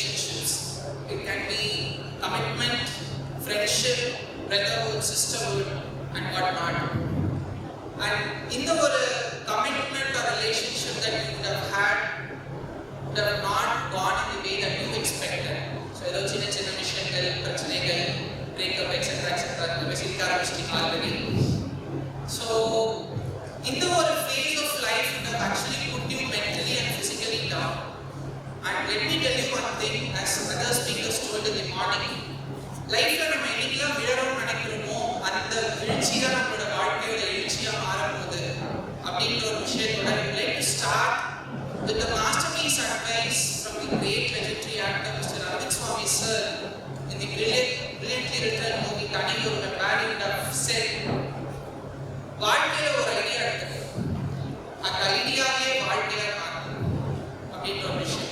relationships. It can be commitment, friendship, brotherhood, sisterhood, and whatnot. And in the commitment or relationship that you would have had would have not gone in the way that you expected. So, either chinna vishyangal, prachanagal, breakup, etc., etc. already. So, in the phase of life, it would have actually put you mentally and physically down. And let me tell you one thing, as other speakers told in the morning, life la நம்ம என்னைக்கெல்லாம் விழறோம்னு நினைக்கிறோமோ அந்த வீழ்ச்சி தான் நம்மளோட வாழ்க்கையோட எழுச்சியா மாறும்போது அப்படின்ற ஒரு விஷயத்தோட like to start with the masterpiece advice from the great legendary actor Mr. Karthikeyan sir in the brilliantly written movie Tani Oru Bad Enough said, வாழ்க்கையில ஒரு ஐடியா இருக்கு, அந்த ஐடியாவே வாழ்க்கையா மாறும் அப்படின்ற ஒரு விஷயம்.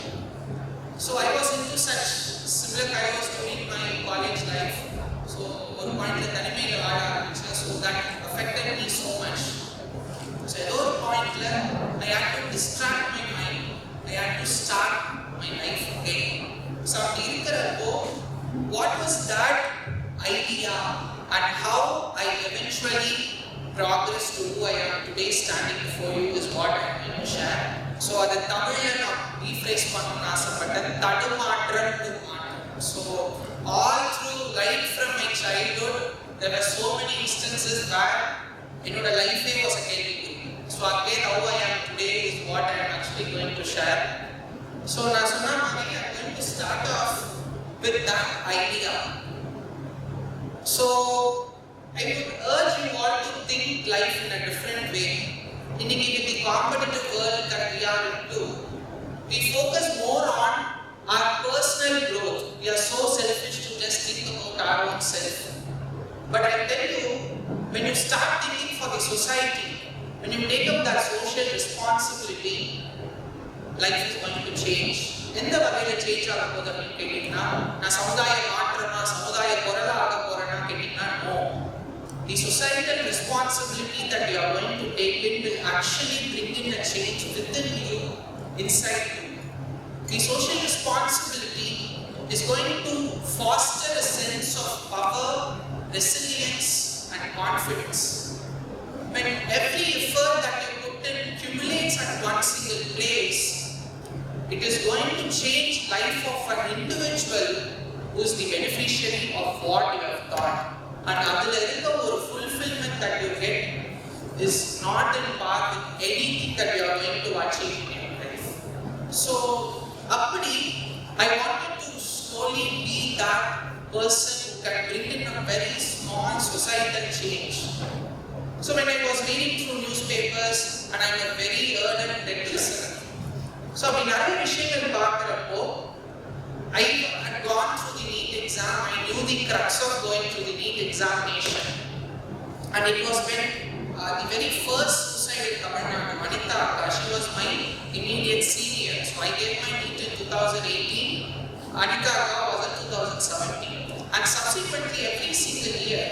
So I was into such similar chaos during my college life. So ஒரு பாயிண்ட்ல தனிமையில வாழ ஆரம்பிச்சேன். So that affected me so much. So at ஒரு பாயிண்ட்ல I had to distract my mind. I had to start my life again. So அப்படி இருக்கிறப்போ what was that idea and how I eventually progressed to who I am today standing before you is what I am going to share. So அது தமிழ்ல நான் rephrase பண்ணணும்னு ஆசைப்பட்டேன், தடுமாற்றம் to மாற்றம். So all through right from my childhood there were so many instances where என்னோட லைஃபே was a கேள்விக்குறி. So again how I am today is what I am actually going to share. So நான் சொன்ன மாதிரி I am going to start off with that idea. So I would urge you all to think life in a different way. In the competitive world that we are into, we focus more on our personal growth. We are so selfish to just think about our own self. But I tell you, when you start thinking for the society, when you take up that social responsibility, life is going to change. எந்த வகையில் change ஆக போகுது அப்படின்னு கேட்டீங்கன்னா, நான் சமுதாய மாற்றமா சமுதாய குரலா ஆக போறேன்னா கேட்டீங்கன்னா no. The societal responsibility that you are going to take in will actually bring in a change within you, inside you. The social responsibility is going to foster a sense of power, resilience, and confidence. When every effort that you put in accumulates at one single place, it is going to change life of an individual who is the beneficiary of what you have taught. And adula irukka oru fulfillment that you get is not in par with anything that you are going to achieve in your life. So appadi I wanted to slowly be that person who can bring in a very small societal change. So when I was reading through newspapers, and I am a very ardent TED listener, so அப்படி நிறைய விஷயங்கள் பார்க்குறப்போ I had gone through the NEET exam. I knew the crux of going through the NEET examination. And it was when the very first suicide in Tamil Nadu, Manitha, she was my immediate senior. So I gave my NEET in 2018. Anita was in 2017. And subsequently, every single year,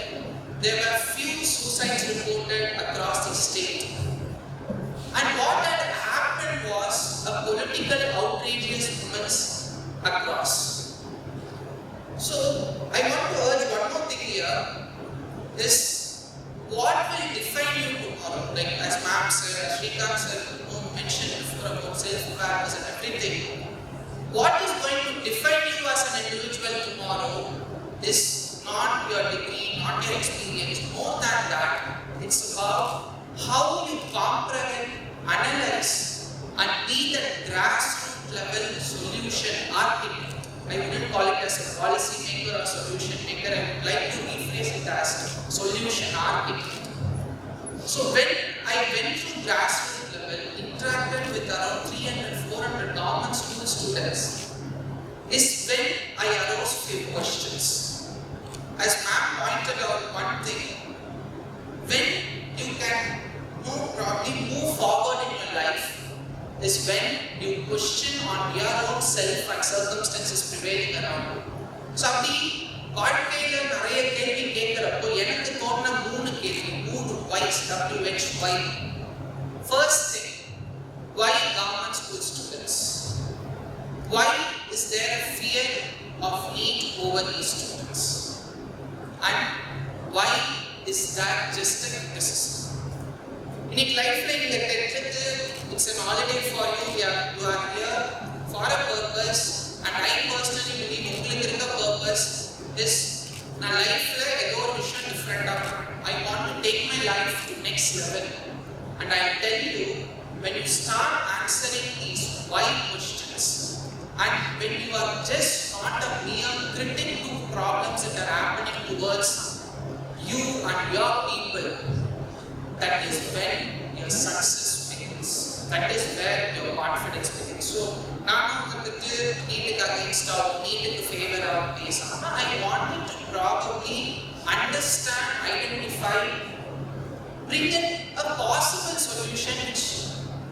there were few suicides reported across the state. And what had happened was a political outrageous movements across. So I want to urge one more thing here is what will define you tomorrow? Like as ma'am said, as Shrikant sir mentioned before about self-awareness and everything, what is going to define you as an individual tomorrow is not your degree, not your experience, more than that. It's about how you comprehend, analyze and be the grassroots level solution architect. I wouldn't call it as a policy maker or solution maker. I would like to rephrase it as solution architect. So when I went through grassroots level, interacted with around 300-400 government school students, is when I arose few questions. As ma'am pointed out one thing, when you can probably move forward in your life is when you question on your own self and circumstances prevailing around you. So அப்படி வாழ்க்கையில நிறைய கேள்வி கேட்கிறப்போ எனக்கு தோணுன 3 கேள்வி, 3 whys, WHY. First thing, why government school students? Why is there a fear of NEET over these students? And why is that just a criticism? In a life like it's an holiday for you. You are here for a purpose, and I personally believe the purpose is my life different. I want to take my life to next level. And I tell you, when you start answering these why questions, and when you are just not a mere critic to problems that are happening towards you and your people, that is when your success begins. That is where your confidence begins. So, now NEET against or NEET in favor of this, I want you to probably understand, identify, bring in a possible solution which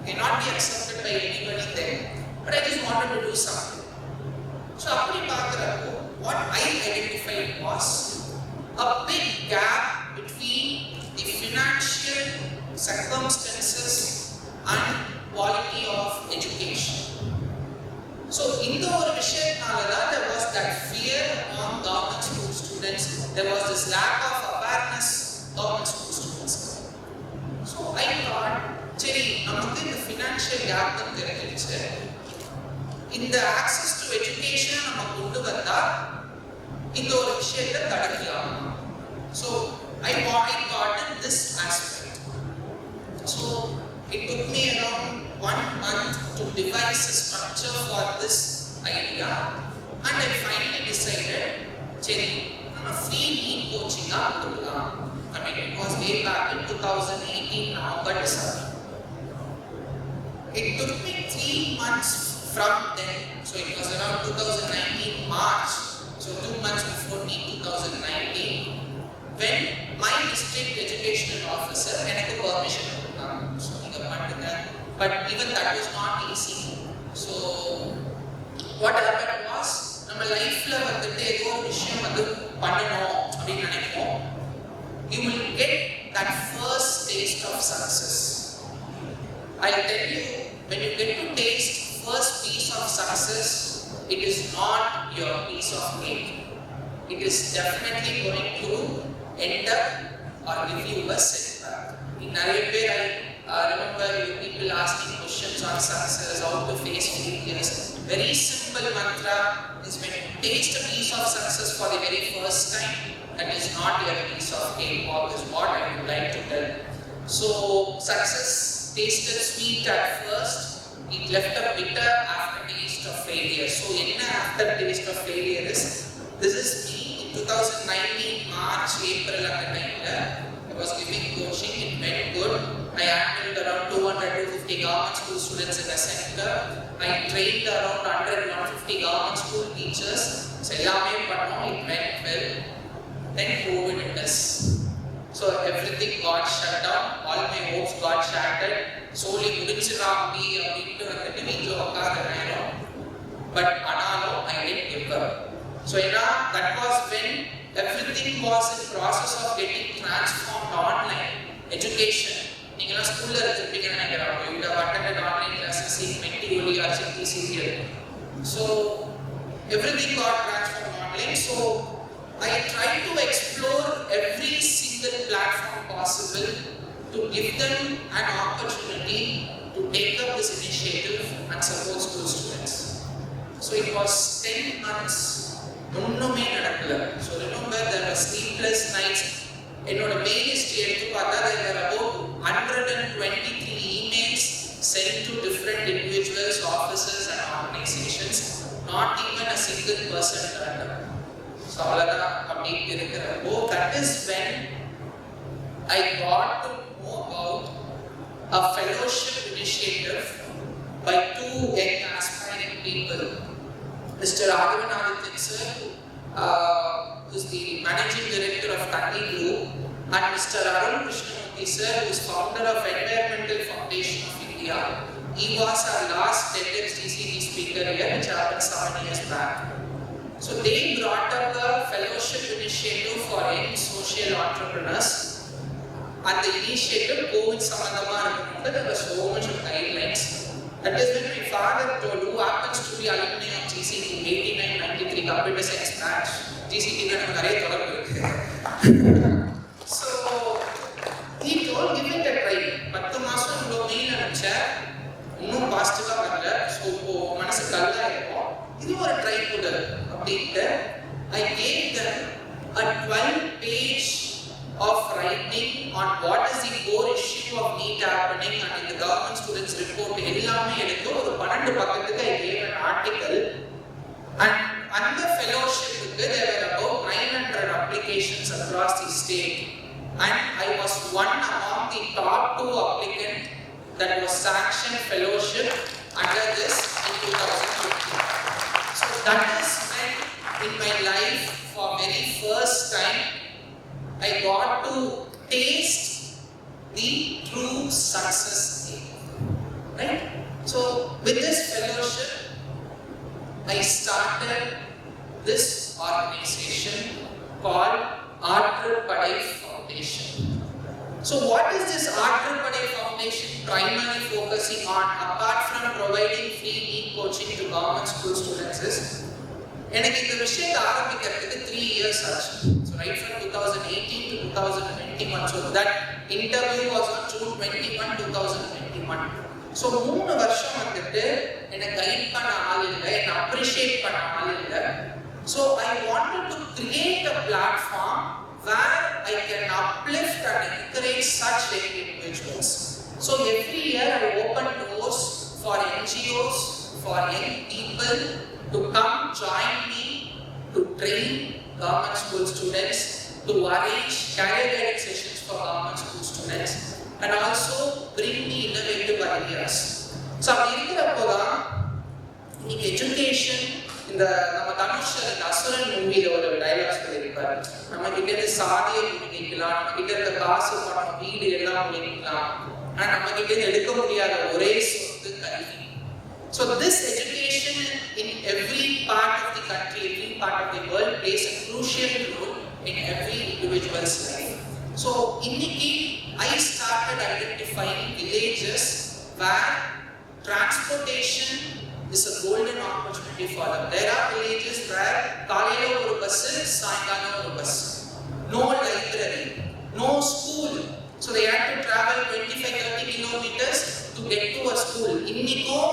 cannot be accepted by anybody there. But I just wanted to do something. So, what I identified was a big gap between the financial circumstances and quality of education. So, in the there was that fear among government school students. There was this lack of awareness government school students. So, I thought, the financial gap in the access to education, so I got in this aspect. So it took me around 1 month to devise a structure for this idea, and I finally decided, I'm a free NEET coaching. It was way back in 2018 November, December. It took me 3 months from then, so it was around 2019 March, so 2 months before NEET 2019, when my district educational officer had a permission. But even that was not easy. So what happened was, our life you will get that first taste of success. I tell you, when you get to taste first piece of success, it is not your piece of cake. It is definitely going to end up or give you a setback. In I remember people asking questions on success, how to face failures. Very simple mantra is when you taste a piece of success for the very first time, that is not your piece of cake, or is what I would like to tell. So, success tasted sweet at first, it left a bitter aftertaste of failure. So, in aftertaste of failure is, this is me in 2019 March, April at the time. I was giving coaching, it went good. I handled around 200 to 50 government school students in the center. I trained around 100 150 government school teachers. So, it went well. Then COVID hit us. So, everything got shut down, all my hopes got shattered. Solely but I didn't give up. So, that was when everything was in process of getting transformed online. Education. You would have attended online classes in Menti or CT. So, everything got transformed online. So, I tried to explore every single platform possible to give them an opportunity to take up this initiative and support school students. So, it was 10 months. So, remember, there were sleepless nights. In our playlist, there were about 123 emails sent to different individuals, offices, and organizations. Not even a single person turned up. So, that is when I got to know about a fellowship initiative by two young aspiring people. Mr. Aatrupadai sir, who is the managing director of Tati Group, and Mr. Krishna sir, who is founder of Environmental Foundation of India. He was our last TEDxGCT speaker here, which happened 7 years back. So they brought up a fellowship initiative for young social entrepreneurs, and the initiative COVID Samadhamar, there were so much of guidelines. That is when my father told, who happens to be alumni of GCT 8993 computer science batch. GCT க்கு நிறைய தொடர்பு இருக்கு. So he told give it a try. 10 மாசம் இவ்வளோ mail அனுப்பிச்சேன், இன்னும் பாசிட்டிவாக வரல. So இப்போ மனசு கல்லா இருக்கும், இது ஒரு ட்ரை கொடு அப்படின்ட்டு I gave them a 12-page of writing on what is the core issue of NEET happening and in the government students report. எல்லாமே எடுத்து ஒரு 12 பக்கத்துக்கு I gave an article, and அந்த fellowshipக்கு there were about 900 applications across the state, and I was one among the top 2 applicants that was sanctioned fellowship under this in 2015. So that is when in my life for very first time I got to taste the true success thing, right? So with this fellowship I started this organization called Aatrupadai Foundation. So what is this Aatrupadai Foundation primarily focusing on, apart from providing free NEET coaching to government school students, is எனக்கு இந்த விஷயத்தை ஆரம்பிக்கிறதுக்கு 3 years ஆச்சு. So right from 2018 to 2021. So that interview was on June 21, 2021. So 3 வருஷம் வந்துட்டு என்னை guide பண்ண ஆள் இல்லை, என்னை அப்ரிஷியேட் பண்ண ஆள் இல்லை. So I wanted to create a platform where I can uplift and encourage such individuals. So every year I open doors for NGOs, for young people to come join me to train government school students, to arrange career guidance sessions for government school students, and also bring the innovative ideas. So அப்படி இருக்கிறப்போ தான் இன்னைக்கு education, இந்த நம்ம தனுஷ் இந்த அசுரன் மூவில ஒரு dialogue சொல்லியிருப்பாரு, நம்ம கிட்ட இருந்து சாதியை முடிக்கலாம், நம்ம கிட்ட இருக்க காசு பணம் வீடு எல்லாம் முடிக்கலாம், ஆனால் நம்ம கிட்ட இருந்து எடுக்க முடியாத ஒரே சொத்து கல்வி. So this education in every part of the country, every part of the world plays a crucial role in every individual's life. So inniki I started identifying villages where transportation is a golden opportunity for them. There are villages where காலையில ஒரு bus, சாயங்காலம் ஒரு bus, no library, no school. So they had to travel 25-30 kilometers to get to a school. இன்னிக்கும்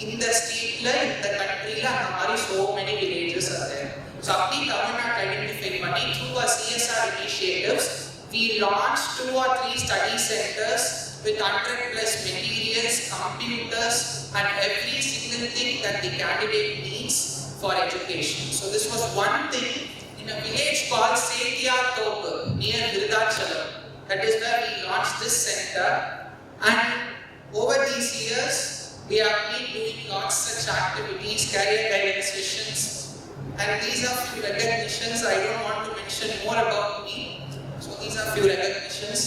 இந்த ஸ்டேட்ல, இந்த கண்ட்ரில அந்த மாதிரி so many villages are there. So அப்படி தமிழ்நாடு ஐடென்டிஃபை பண்ணி through our CSR initiatives we launched 2 or 3 study centers with 100+ materials, computers and every single thing that the candidate needs for education. So this was one thing in a village called Setiyathopu near Virudhachalam. That is where we launched this center, and over these years we have been doing lots of such activities, career guidance sessions, and these are few recognitions. I don't want to mention more about me, so these are few recognitions.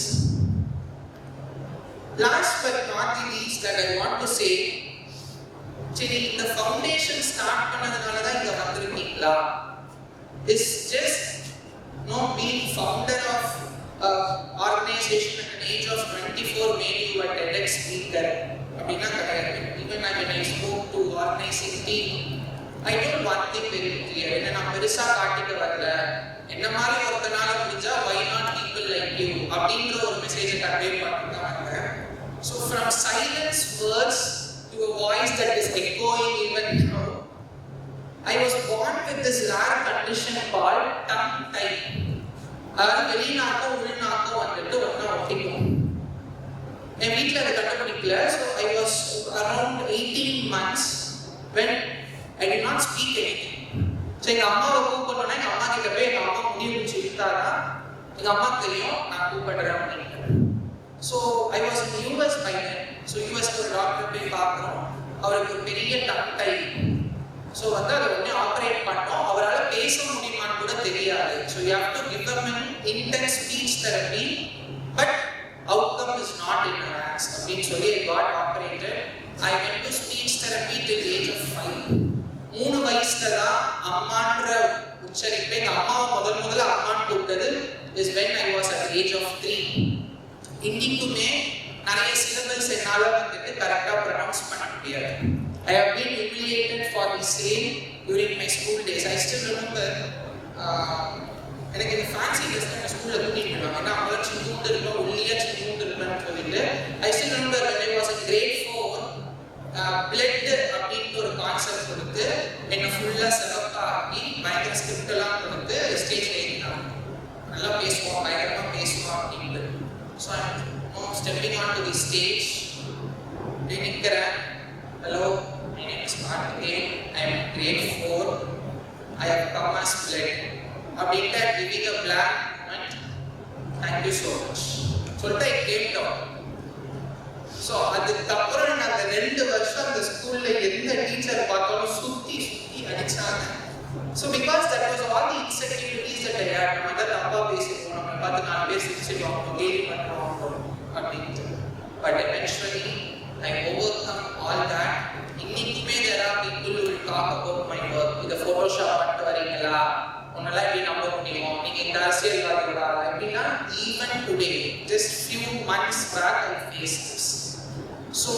Last but not the least that I want to say, சரி இந்த foundation start பண்ணதுனால தான் இங்க வந்திருக்கீங்களா? It's just being founder of organization at an age of 24 made you a TEDx speaker. அப்படின்னா கிடையாது. Even when I spoke to organizing team, I told one thing very clear. என்ன நான் பெருசா காட்டிக்க வரல, என்ன மாதிரி ஒருத்தனால முடிஞ்சா why not people like you அப்படின்ற ஒரு மெசேஜை கன்வே பண்ணிட்டு தான் வந்தேன். So from silence words to a voice that is echoing even now, I was born with this rare condition called tongue tie. அதாவது வெளிநாட்டம் உள்நாட்டம் வந்துட்டு ஒன்றா ஒட்டிக்கும். என் வீட்டில் அதை கண்டுபிடிக்கல. So I was around 18 months when I did not speak anything. So எங்கள் அம்மாவை கூப்பிடணும்னா எங்கள் அம்மா கிட்ட போய் எங்கள் அம்மா முடிவு முடிச்சு இழுத்தாதான் எங்கள் அம்மாவுக்கு தெரியும் நான் கூப்பிடுறேன் அப்படின்னு. So I was in US by then. So யூஎஸ்க்கு ஒரு டாக்டர் போய் பார்க்குறோம், அவருக்கு ஒரு பெரிய டங் டை. ஸோ வந்து அதை உடனே ஆப்ரேட் பண்ணோம். அவரால் பேச முடியுமான்னு கூட தெரியாது. So you have to give them an intense speech therapy, but outcome is not in our hands. அப்படின்னு சொல்லி I got operated. I went to speech therapy till age of 5. 3 வயசுல தான் அம்மான்ற உச்சரிப்பை எங்கள் அம்மாவை முதல்ல அம்மான்னு கூப்பிட்டது is when I was at the age of 3. இன்னைக்குமே நிறைய சிலபஸ் என்னால் வந்துட்டு கரெக்டாக ப்ரொனவுன்ஸ் பண்ண முடியாது. I have been humiliated for the same during my school days. I still remember எனக்கு இந்த ஃபேன்சி ட்ரெஸ் தான் ஸ்கூலில் தூக்கிட்டு போயிடுவாங்க. ஏன்னா அவங்களாம் சின்னூண்டு இருப்பேன், ஒல்லியாக சின்னூண்டு இருப்பேன்னு சொல்லிட்டு I still remember when I was in grade 4, blood அப்படின்ற ஒரு கான்செப்ட் கொடுத்து என்னை ஃபுல்லாக சிறப்பாக்கி பயங்கர ஸ்கிரிப்டெல்லாம் கொடுத்து ஸ்டேஜில் ஏறினாங்க. நல்லா பேசுவோம், பயங்கரமாக பேசுவோம் அப்படின்ட்டு. So I'm stepping onto the stage. நிற்கிறேன். Hello, my name is Karthikeyan. I am in grade 4. I have come as blood. அப்படின்ட்டு giving a black moment. Thank you so much. சொல்லிட்டு I came down. ஸோ அதுக்கப்புறம் நாங்கள் 2 வருஷம் அந்த ஸ்கூலில் எந்த teacher பார்த்தாலும் சுற்றி அடித்தாங்க. So because that was all the insecurities that I hate. நம்ம தான் தப்பாக பேசிடுவோம், நம்ம பார்த்து 4 பேர் சிரிச்சிடுவோம், கேலி பண்ணுவோம் அப்படின்ட்டு. But eventually I overcome all that. இன்னைக்குமே there are people who will talk about my work. இதை ஃபோட்டோஷாப் பண்ணிட்டு வரீங்களா, உன்னெல்லாம் எப்படி நம்ப முடியும், நீங்கள் இந்த அரசியல்வாதிகளா எப்படின்னா, even today, just few months back I faced this. So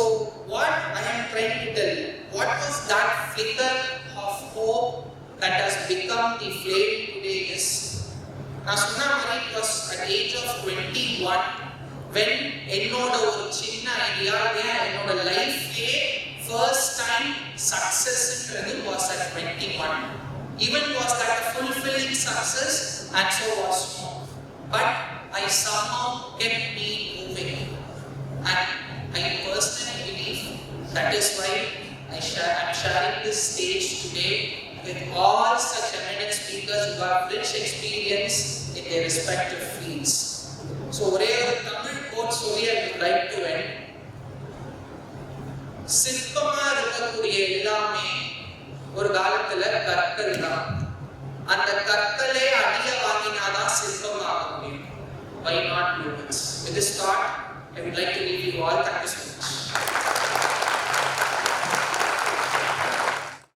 what I am trying to tell, what was that flicker of hope that has become the flame today is, நான் சொன்ன மாதிரி it was at age of 21 when என்னோட ஒரு சின்ன idea, என்னோட லைஃப்லே first time successன்றது was at 21. Even was that a fulfilling success, and so was more. But I somehow kept me moving, and I personally believe that is why I'm sharing this stage today with all such eminent speakers who have rich experience in their respective fields. So ஒரே ஒரு Tamil code சொல்லி I would like to end. சிற்பமா இருக்கக்கூடிய எல்லாமே ஒரு காலத்துல கற்கள் தான். அந்த கற்களே அடிய வாங்கினாதான் சிற்பமாக முடியும். Why not humans? With this thought, I would like to leave you all. Thank you so much.